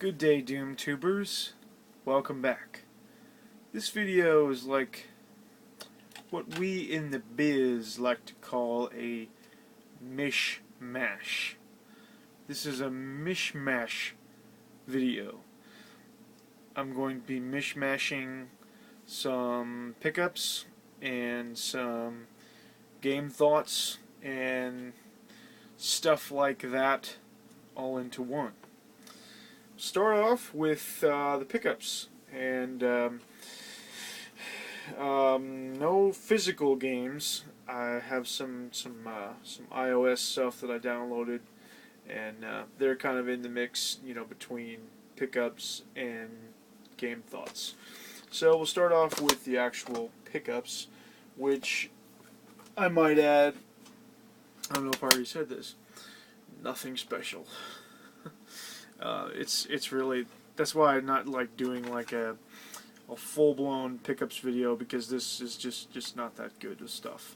Good day, Doom Tubers. Welcome back. This video is like what we in the biz like to call a mishmash. This is a mishmash video. I'm going to be mishmashing some pickups and some game thoughts and stuff like that all into one. Start off with the pickups, and no physical games. I have some iOS stuff that I downloaded, and they're kind of in the mix, between pickups and game thoughts. So we'll start off with the actual pickups, which I might add, I don't know if I already said this, nothing special. It's really, that's why I'm not like doing like a full-blown pickups video, because this is just not that good of stuff.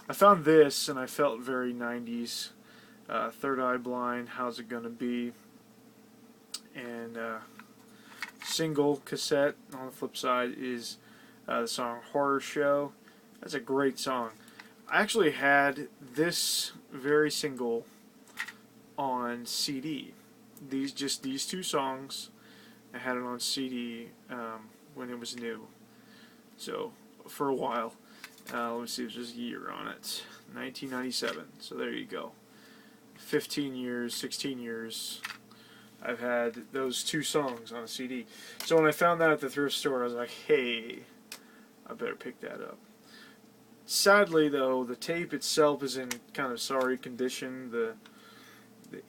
I found this and I felt very 90s. Third Eye Blind, How's It Gonna Be, and single cassette on the flip side is the song Horror Show. That's a great song. I actually had this very single on CD. These two songs, I had it on CD when it was new. So for a while, let me see if there's a year on it. 1997. So there you go. 15 years, 16 years. I've had those two songs on a CD. So when I found that at the thrift store, I was like, hey, I better pick that up. Sadly, though, the tape itself is in kind of sorry condition. The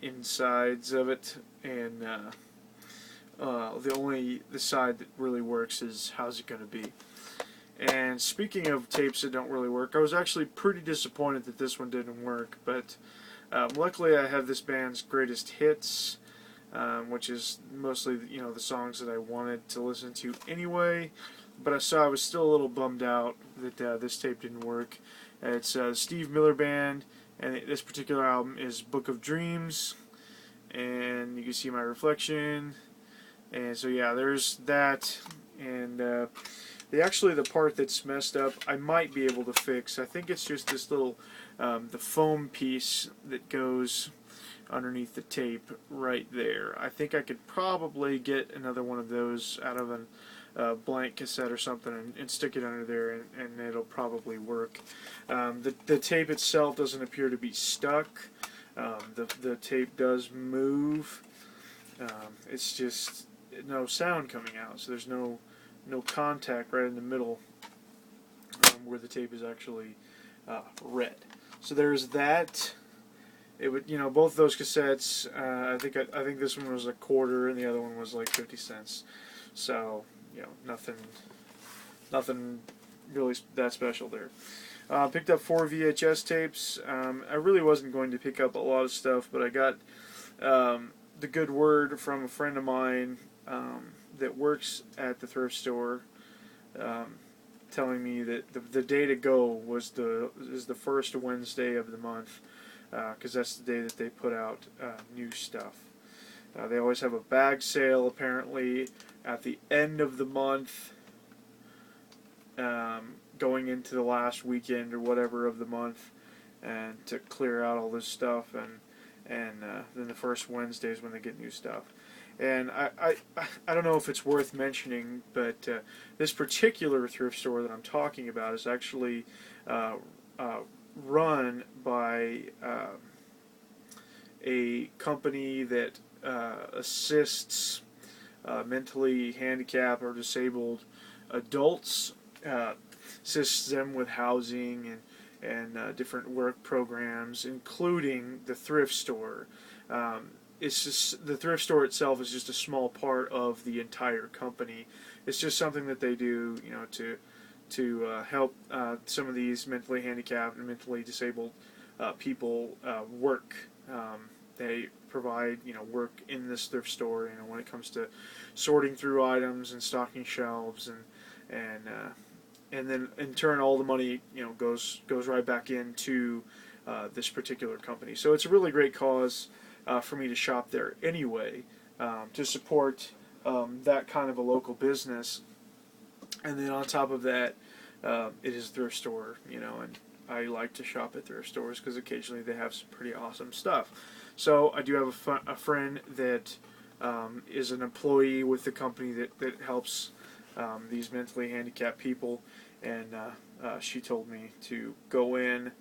insides of it, and the side that really works is How's It Gonna Be. And speaking of tapes that don't really work, I was actually pretty disappointed that this one didn't work, but luckily I have this band's greatest hits, which is mostly the songs that I wanted to listen to anyway, but I was still a little bummed out that this tape didn't work. It's Steve Miller Band, and this particular album is Book of Dreams, and you can see my reflection, and so yeah, there's that, and the part that's messed up, I might be able to fix. I think it's just this little, the foam piece that goes underneath the tape right there. I think I could probably get another one of those out of a blank cassette or something and stick it under there, and it'll probably work. The tape itself doesn't appear to be stuck. The tape does move. It's just no sound coming out, so there's no contact right in the middle where the tape is actually red. So there's that. It would, both those cassettes. I think this one was a quarter and the other one was like 50 cents. So nothing really that special there. Picked up 4 VHS tapes. I really wasn't going to pick up a lot of stuff, but I got the good word from a friend of mine that works at the thrift store, telling me that the day to go is the first Wednesday of the month, because that's the day that they put out new stuff. They always have a bag sale, apparently, at the end of the month, going into the last weekend or whatever of the month, and to clear out all this stuff, and then the first Wednesday is when they get new stuff. And I don't know if it's worth mentioning, but this particular thrift store that I'm talking about is actually run by a company that assists mentally handicapped or disabled adults, assists them with housing and different work programs, including the thrift store. It's just, the thrift store itself is just a small part of the entire company. It's just something that they do, to help some of these mentally handicapped and mentally disabled people work. They provide, work in this thrift store, when it comes to sorting through items and stocking shelves, and then in turn all the money, goes right back into this particular company. So it's a really great cause for me to shop there anyway. to support that kind of a local business. And then on top of that, it is a thrift store, and I like to shop at thrift stores because occasionally they have some pretty awesome stuff. So I do have a friend that is an employee with the company that helps these mentally handicapped people, and she told me to go in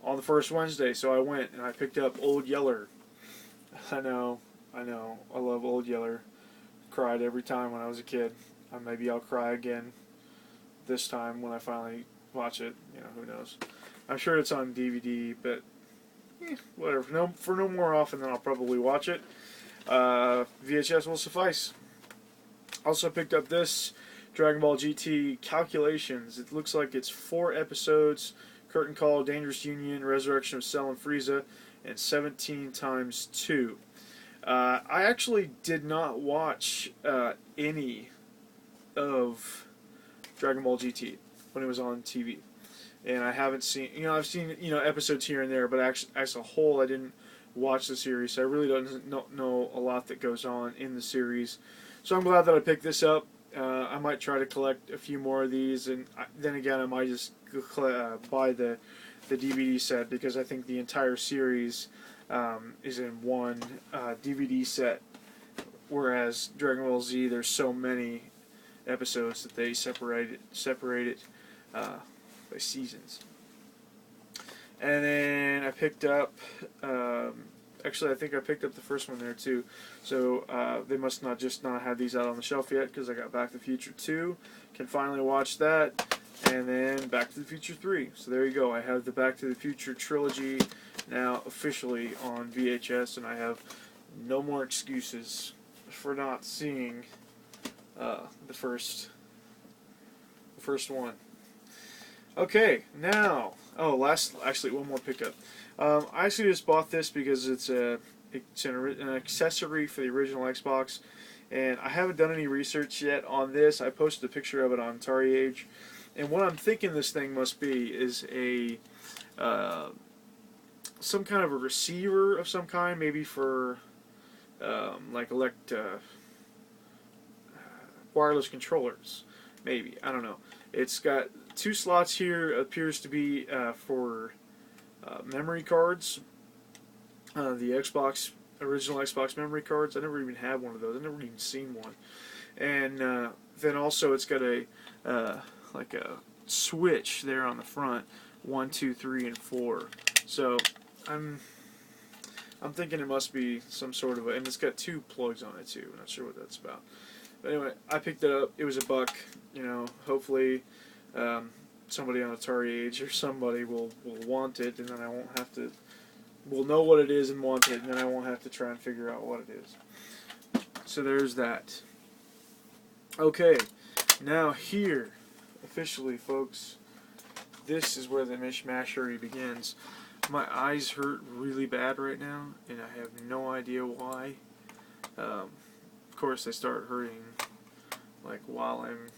on the first Wednesday, so I went and I picked up Old Yeller. I know, I love Old Yeller. Cried every time when I was a kid. Maybe I'll cry again this time when I finally watch it. Who knows? I'm sure it's on DVD, but whatever. For no more often than I'll probably watch it. VHS will suffice. Also picked up this Dragon Ball GT Calculations. It looks like it's 4 episodes: Curtain Call, Dangerous Union, Resurrection of Cell and Frieza, and 17 times 2. I actually did not watch any of Dragon Ball GT when it was on TV, and I haven't seen. I've seen episodes here and there, but actually, as a whole, I didn't watch the series. So I really don't know a lot that goes on in the series. So I'm glad that I picked this up. I might try to collect a few more of these, and then again, I might just buy the DVD set, because I think the entire series is in one DVD set, whereas Dragon Ball Z, there's so many episodes that they separate it by seasons. And then I picked up, actually I think I picked up the first one there too, so they must not have these out on the shelf yet, because I got Back to the Future 2, can finally watch that, and then Back to the Future 3. So there you go, I have the Back to the Future trilogy now officially on VHS, and I have no more excuses for not seeing the first one. Okay, now, actually one more pickup. I actually just bought this because it's an accessory for the original Xbox, and I haven't done any research yet on this. I posted a picture of it on Atari Age, and what I'm thinking this thing must be is a some kind of a receiver of some kind, maybe for like wireless controllers, maybe. I don't know. It's got 2 slots here. Appears to be for memory cards. The original Xbox memory cards. I never even had one of those. I've never even seen one. And then also it's got a like a switch there on the front. 1, 2, 3, and 4. So I'm thinking it must be some sort of and it's got 2 plugs on it too. I'm not sure what that's about. But anyway, I picked it up. It was $1. Hopefully somebody on Atari Age or somebody will want it, and then I won't have to. Will know what it is and want it, and then I won't have to try and figure out what it is. So there's that. Okay, now here, officially, folks, this is where the MishMashery begins. My eyes hurt really bad right now, and I have no idea why. Of course, they start hurting like while I'm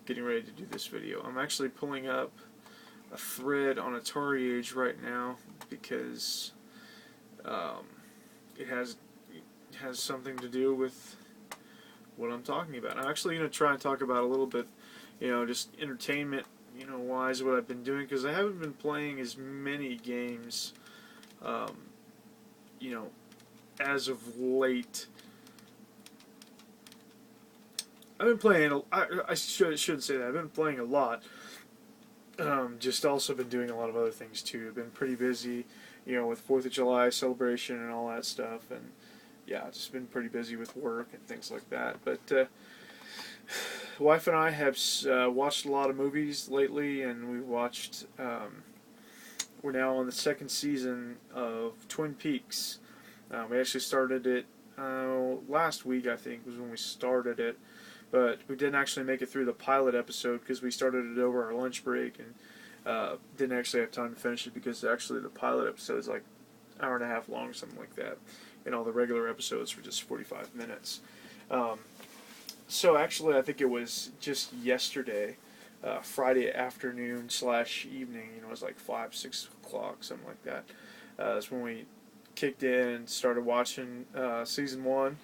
getting ready to do this video. I'm actually pulling up a thread on Atari Age right now because it has something to do with what I'm talking about. I'm actually going to try and talk about a little bit, just entertainment, wise, what I've been doing, because I haven't been playing as many games, as of late. I've been playing. I shouldn't say that. I've been playing a lot. Just also been doing a lot of other things too. I've been pretty busy, with 4th of July celebration and all that stuff, and yeah, just been pretty busy with work and things like that. But wife and I have watched a lot of movies lately, and we've watched. We're now on the 2nd season of Twin Peaks. We actually started it last week, I think, was when we started it. But we didn't actually make it through the pilot episode because we started it over our lunch break and didn't actually have time to finish it because actually the pilot episode is like an hour and a half long or something like that. And all the regular episodes were just 45 minutes. So actually I think it was just yesterday, Friday afternoon / evening, it was like 5, 6 o'clock, something like that. That's when we kicked in and started watching season 1,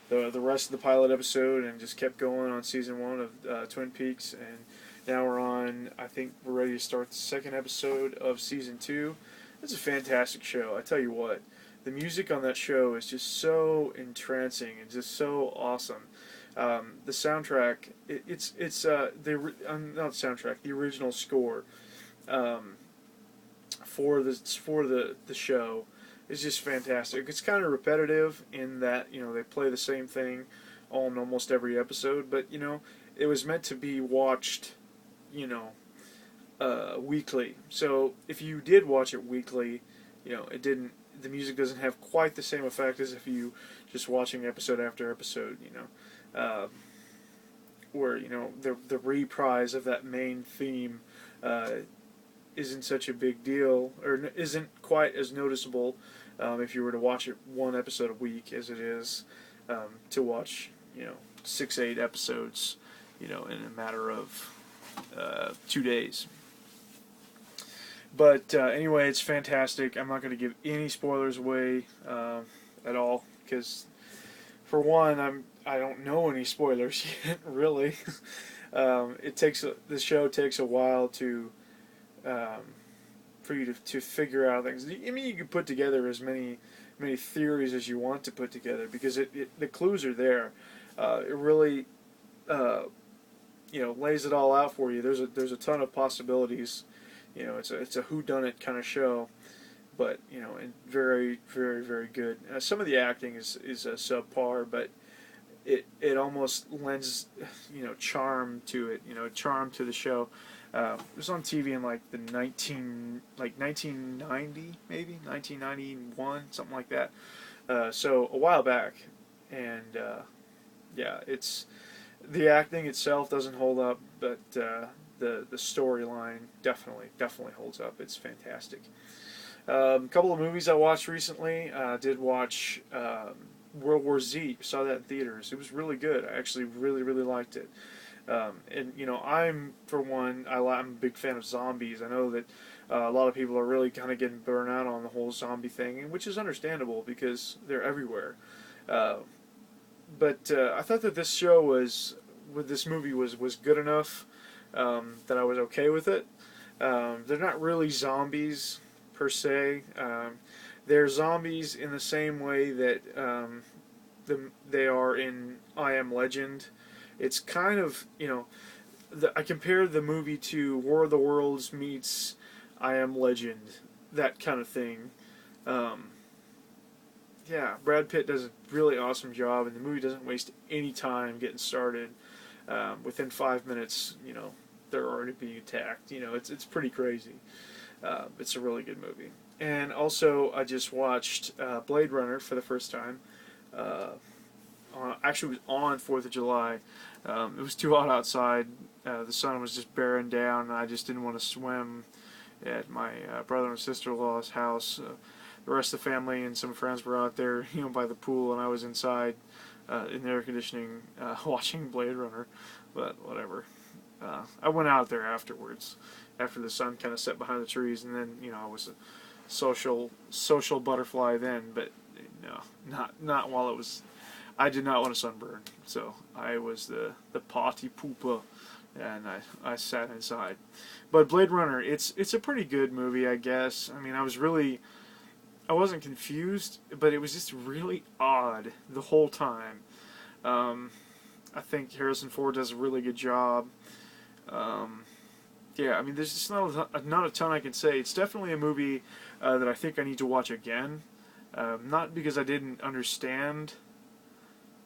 the rest of the pilot episode, and just kept going on season 1 of Twin Peaks. And now we're on, I think we're ready to start the second episode of season 2. It's a fantastic show. I tell you what, the music on that show is just so entrancing and just so awesome. The soundtrack, it's not soundtrack, the original score for the show is just fantastic. It's kind of repetitive in that they play the same thing on almost every episode, but it was meant to be watched weekly. So if you did watch it weekly, the music doesn't have quite the same effect as if you just watching episode after episode. Where the reprise of that main theme isn't such a big deal, or isn't quite as noticeable if you were to watch it one episode a week as it is to watch 6-8 episodes in a matter of 2 days. But anyway, it's fantastic. I'm not going to give any spoilers away at all, because for one, I don't know any spoilers yet, really. The show takes a while to for you to figure out things. I mean, you can put together as many theories as you want to put together, because the clues are there. It really lays it all out for you. There's a ton of possibilities. It's a whodunit kind of show, but and very, very, very good. Some of the acting is subpar, but it almost lends charm to it. Charm to the show. It was on TV in like 1990, maybe 1991, something like that. So a while back, and it's the acting itself doesn't hold up, but the storyline definitely holds up. It's fantastic. A couple of movies I watched recently. Did watch World War Z. Saw that in theaters. It was really good. I actually really, really liked it. And I'm a big fan of zombies. I know that a lot of people are really kind of getting burnt out on the whole zombie thing, which is understandable because they're everywhere. But I thought that this movie was good enough that I was okay with it. They're not really zombies per se. They're zombies in the same way that they are in I Am Legend. It's kind of, I compared the movie to War of the Worlds meets I Am Legend, that kind of thing. Brad Pitt does a really awesome job, and the movie doesn't waste any time getting started. Within 5 minutes, they're already being attacked. It's pretty crazy. It's a really good movie. And also, I just watched Blade Runner for the first time. Actually, it was on 4th of July. It was too hot outside. The sun was just bearing down, and I just didn't want to swim at my brother and sister-in-law's house. The rest of the family and some friends were out there, by the pool, and I was inside in the air conditioning watching Blade Runner. But whatever. I went out there afterwards, after the sun kind of set behind the trees, and then I was a social butterfly then. But no, not while it was. I did not want to sunburn, so I was the party pooper, and I sat inside. But Blade Runner, it's a pretty good movie, I guess. I mean, I wasn't confused, but it was just really odd the whole time. I think Harrison Ford does a really good job. I mean, there's just not a ton I can say. It's definitely a movie that I think I need to watch again. Not because I didn't understand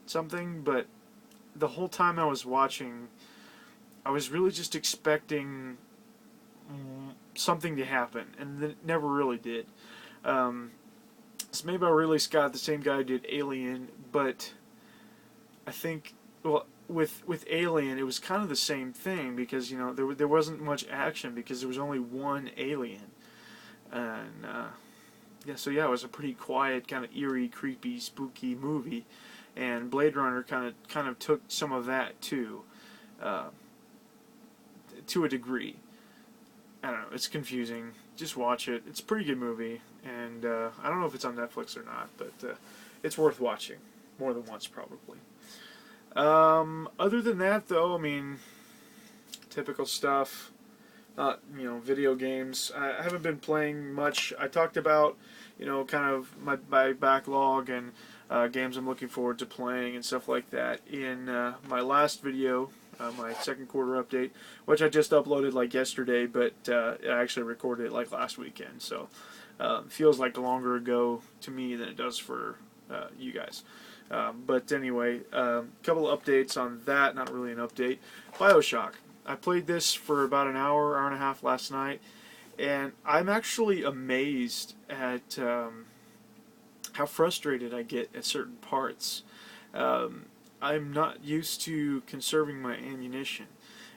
something, but the whole time I was watching, I was really just expecting something to happen, and it never really did. It's made by Ridley Scott, the same guy who did Alien, but I think, with Alien, it was kind of the same thing, because there wasn't much action because there was only one alien, and it was a pretty quiet, kind of eerie, creepy, spooky movie. And Blade Runner kind of took some of that too, to a degree. I don't know. It's confusing. just watch it. It's a pretty good movie, and I don't know if it's on Netflix or not, but it's worth watching more than once probably. Other than that, though, I mean, typical stuff. Not, video games. I haven't been playing much. I talked about, kind of my backlog and games I'm looking forward to playing and stuff like that in my last video, my second quarter update, which I just uploaded like yesterday, but I actually recorded it like last weekend, so it feels like longer ago to me than it does for you guys. But anyway, a couple of updates on that, not really an update. BioShock. I played this for about an hour and a half last night, and I'm actually amazed at how frustrated I get at certain parts. I'm not used to conserving my ammunition,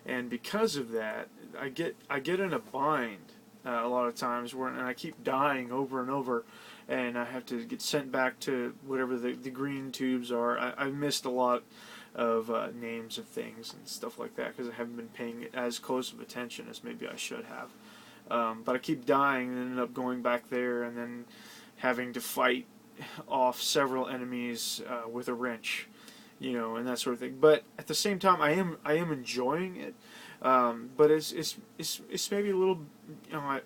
and because of that, I get in a bind a lot of times, and I keep dying over and over, and I have to get sent back to whatever the green tubes are. I missed a lot of names of things and stuff like that because I haven't been paying as close of attention as maybe I should have. But I keep dying and end up going back there and then having to fight off several enemies with a wrench, and that sort of thing. But at the same time, I am enjoying it. But it's maybe a little,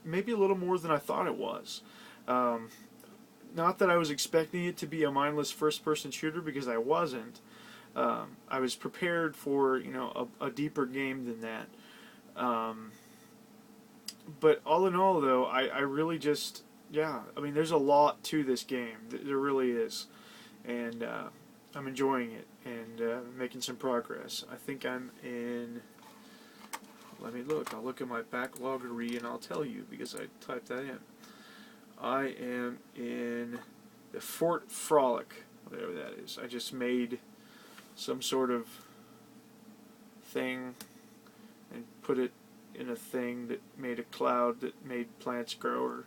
maybe a little more than I thought it was. Not that I was expecting it to be a mindless first-person shooter, because I wasn't. I was prepared for a deeper game than that. But all in all, though, I really just, I mean, there's a lot to this game. There really is, and I'm enjoying it and making some progress. I think I'm in. Let me look. I'll look at my backloggery and I'll tell you, because I typed that in. I am in the Fort Frolic, whatever that is. I just made some sort of thing and put it in a thing that made a cloud that made plants grow, or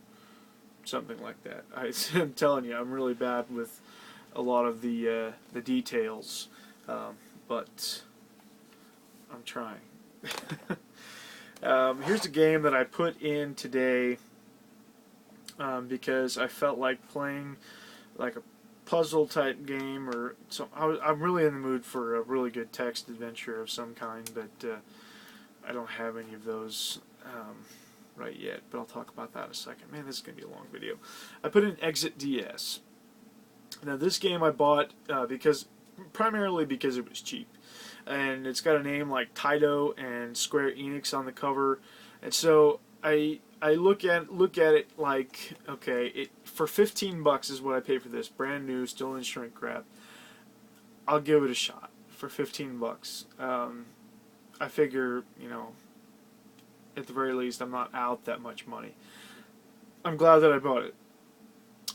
something like that. I'm telling you, I'm really bad with a lot of the details, but I'm trying. Here's a game that I put in today because I felt like playing like a puzzle type game, or so. I'm really in the mood for a really good text adventure of some kind, but I don't have any of those right yet, but I'll talk about that in a second. Man, this is going to be a long video. I put in Exit DS. Now, this game I bought primarily because it was cheap, and it's got a name like Taito and Square Enix on the cover, and so I look at it like, okay, for $15 is what I paid for this, brand new, still in shrink wrap. I'll give it a shot for $15. I figure, at the very least, I'm not out that much money. I'm glad that I bought it.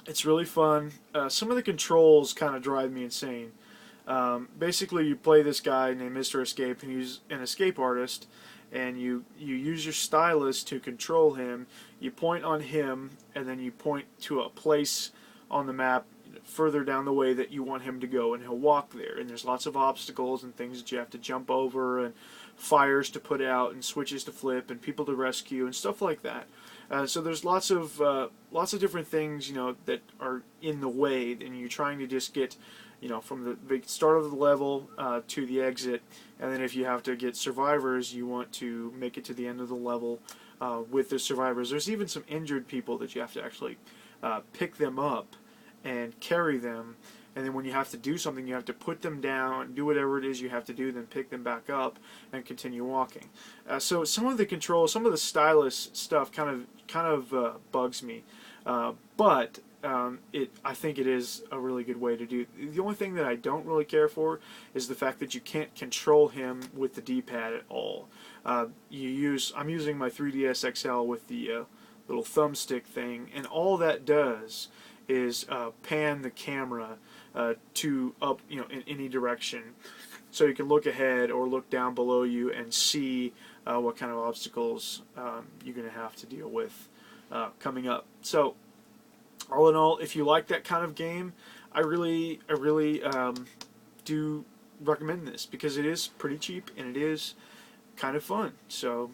It's really fun. Some of the controls kind of drive me insane. Basically, you play this guy named Mr. Escape, and he's an escape artist, and you use your stylus to control him. You point on him, and then you point to a place on the map further down the way that you want him to go, and he'll walk there. And there's lots of obstacles and things that you have to jump over, and fires to put out, and switches to flip, and people to rescue, and stuff like that. So there's lots of different things, that are in the way, and you're trying to just get, from the start of the level to the exit, and then if you have to get survivors, you want to make it to the end of the level with the survivors. There's even some injured people that you have to actually pick them up and carry them, and then when you have to do something, you have to put them down, do whatever it is you have to do, then pick them back up and continue walking. So some of the controls, some of the stylus stuff kind of bugs me, but I think it is a really good way to do. The only thing that I don't really care for is the fact that you can't control him with the D-pad at all. I'm using my 3DS XL with the little thumbstick thing, and all that does is pan the camera to up, in any direction, so you can look ahead or look down below you and see what kind of obstacles you're going to have to deal with coming up. So, all in all, if you like that kind of game, I really do recommend this, because it is pretty cheap and it is kind of fun. So,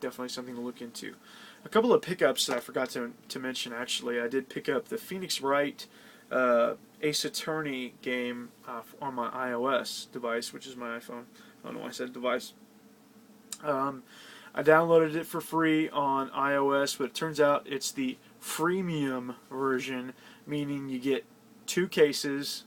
definitely something to look into. A couple of pickups that I forgot to mention, actually. I did pick up the Phoenix Wright Ace Attorney game on my iOS device, which is my iPhone. I don't know why I said device. I downloaded it for free on iOS, but it turns out it's the freemium version, meaning you get 2 cases,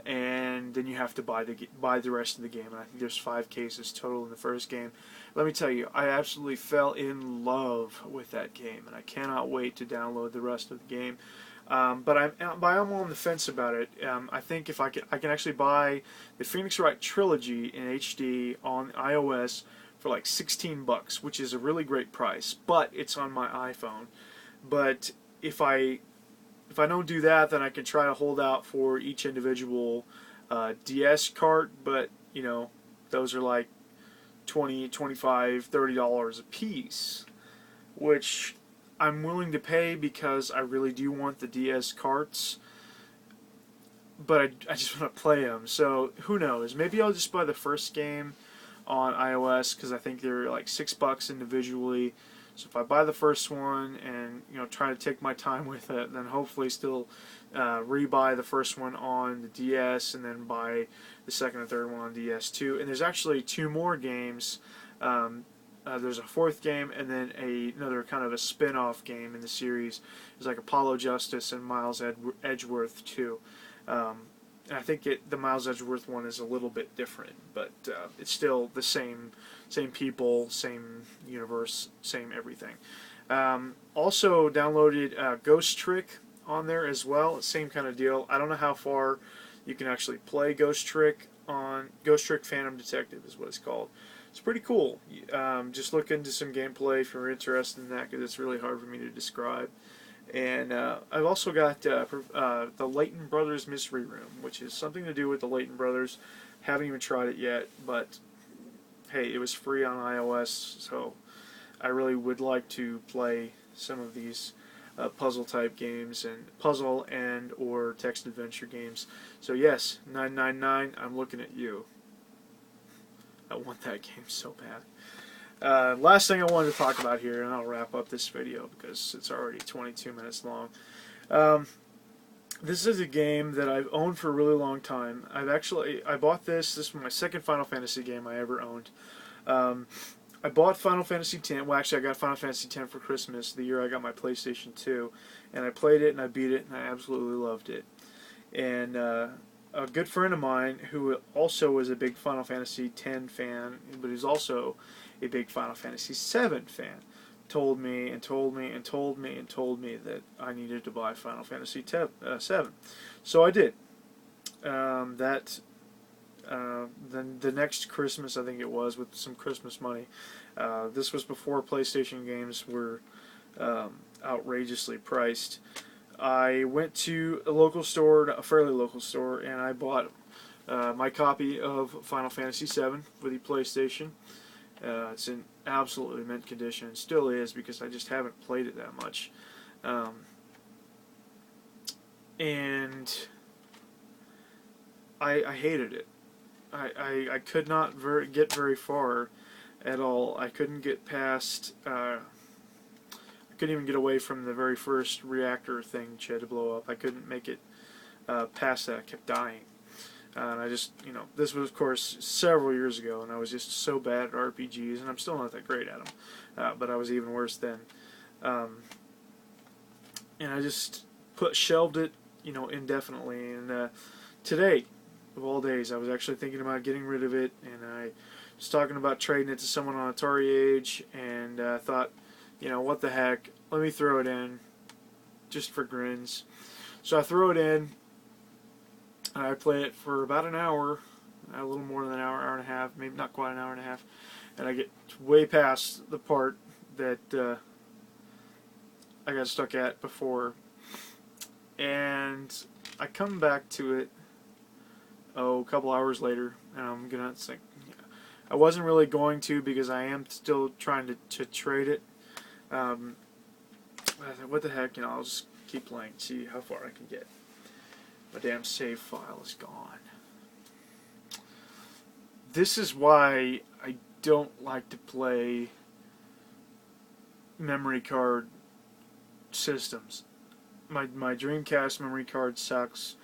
and then you have to buy the rest of the game. And I think there's 5 cases total in the first game. Let me tell you, I absolutely fell in love with that game, and I cannot wait to download the rest of the game. But I'm on the fence about it. I think if I can actually buy the Phoenix Wright trilogy in HD on iOS for like $16, which is a really great price. But it's on my iPhone. But if I don't do that, then I can try to hold out for each individual DS cart. But you know, those are like $20, $25, $30 a piece, which I'm willing to pay because I really do want the DS carts, but I just want to play them. So who knows? Maybe I'll just buy the first game on iOS because I think they're like $6 individually. So if I buy the first one and try to take my time with it, then hopefully still rebuy the first one on the DS and then buy the second and third one on DS too. And there's actually 2 more games. There's a 4th game and then another kind of a spin-off game in the series. It's like Apollo Justice and Miles Edgeworth too. And I think the Miles Edgeworth one is a little bit different, but it's still the same people, same universe, same everything. Also downloaded Ghost Trick on there as well. Same kind of deal. I don't know how far you can actually play Ghost Trick on Ghost Trick Phantom Detective is what it's called. It's pretty cool. Just look into some gameplay if you're interested in that, because it's really hard for me to describe. And I've also got the Layton Brothers Mystery Room, which is something to do with the Layton Brothers. Haven't even tried it yet, but hey, it was free on iOS, so I really would like to play some of these puzzle type games and puzzle and or text adventure games. So yes, 999, I'm looking at you. I want that game so bad. Last thing I wanted to talk about here, and I'll wrap up this video because it's already 22 minutes long. This is a game that I've owned for a really long time. I bought this. This was my second Final Fantasy game I ever owned. I bought Final Fantasy X. Well, actually, I got Final Fantasy X for Christmas the year I got my PlayStation 2, and I played it and I beat it and I absolutely loved it. And a good friend of mine who also was a big Final Fantasy X fan, but he's also a big Final Fantasy VII fan, told me that I needed to buy Final Fantasy VII. So I did. Then the next Christmas, I think it was, with some Christmas money. This was before PlayStation games were outrageously priced. I went to a local store, a fairly local store, and I bought my copy of Final Fantasy VII for the PlayStation. It's in absolutely mint condition. It still is, because I just haven't played it that much. And I hated it. I could not get very far at all. I couldn't get past... I couldn't even get away from the very first reactor thing she had to blow up. I couldn't make it past that. I kept dying. And I just, this was, of course, several years ago, and I was just so bad at RPGs, and I'm still not that great at them. But I was even worse then. And I just shelved it, indefinitely. And today, of all days, I was actually thinking about getting rid of it, and I was talking about trading it to someone on Atari Age, and I thought, what the heck, let me throw it in, just for grins. So I throw it in, and I play it for about an hour, a little more than an hour, hour and a half, maybe not quite an hour and a half, and I get way past the part that I got stuck at before, and I come back to it, a couple hours later, and I'm gonna, it's like, I wasn't really going to, because I am still trying to trade it. I thought, what the heck, I'll just keep playing, see how far I can get. My damn save file is gone. This is why I don't like to play memory card systems. My Dreamcast memory card sucks.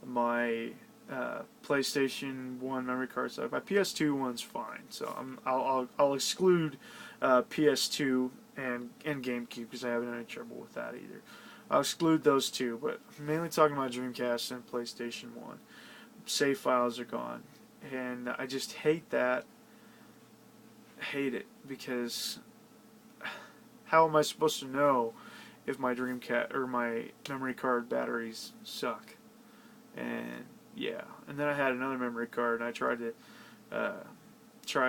My PlayStation 1 memory card sucks. My PS2 one's fine. So I'll exclude PS2 and GameCube because I haven't had any trouble with that either. I'll exclude those two, but I'm mainly talking about Dreamcast and PlayStation 1. Save files are gone, and I just hate that. Hate it, because how am I supposed to know if my Dreamcast or my memory card batteries suck? And yeah, and then I had another memory card, and I tried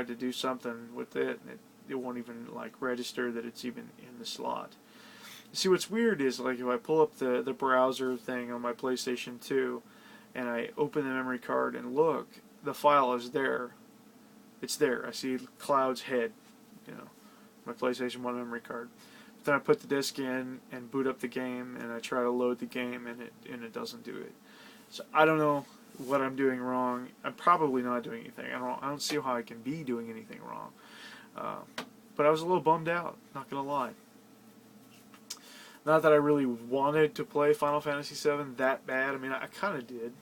to do something with it, and it won't even like register that it's even in the slot. See, what's weird is, like, if I pull up the browser thing on my PlayStation 2 and I open the memory card and look, the file is there. It's there. I see Cloud's head, you know, my PlayStation 1 memory card. But then I put the disc in and boot up the game, and I try to load the game, and it doesn't do it. So I don't know what I'm doing wrong. I'm probably not doing anything. I don't see how I can be doing anything wrong. But I was a little bummed out, not gonna lie. Not that I really wanted to play Final Fantasy VII that bad. I mean, I kind of did,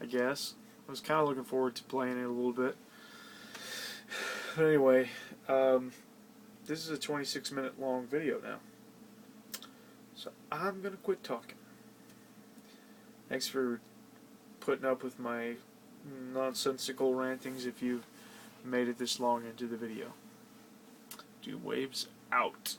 I guess. I was kind of looking forward to playing it a little bit. But anyway, this is a 26-minute long video now. So I'm going to quit talking. Thanks for putting up with my nonsensical rantings if you've made it this long into the video. Waves out.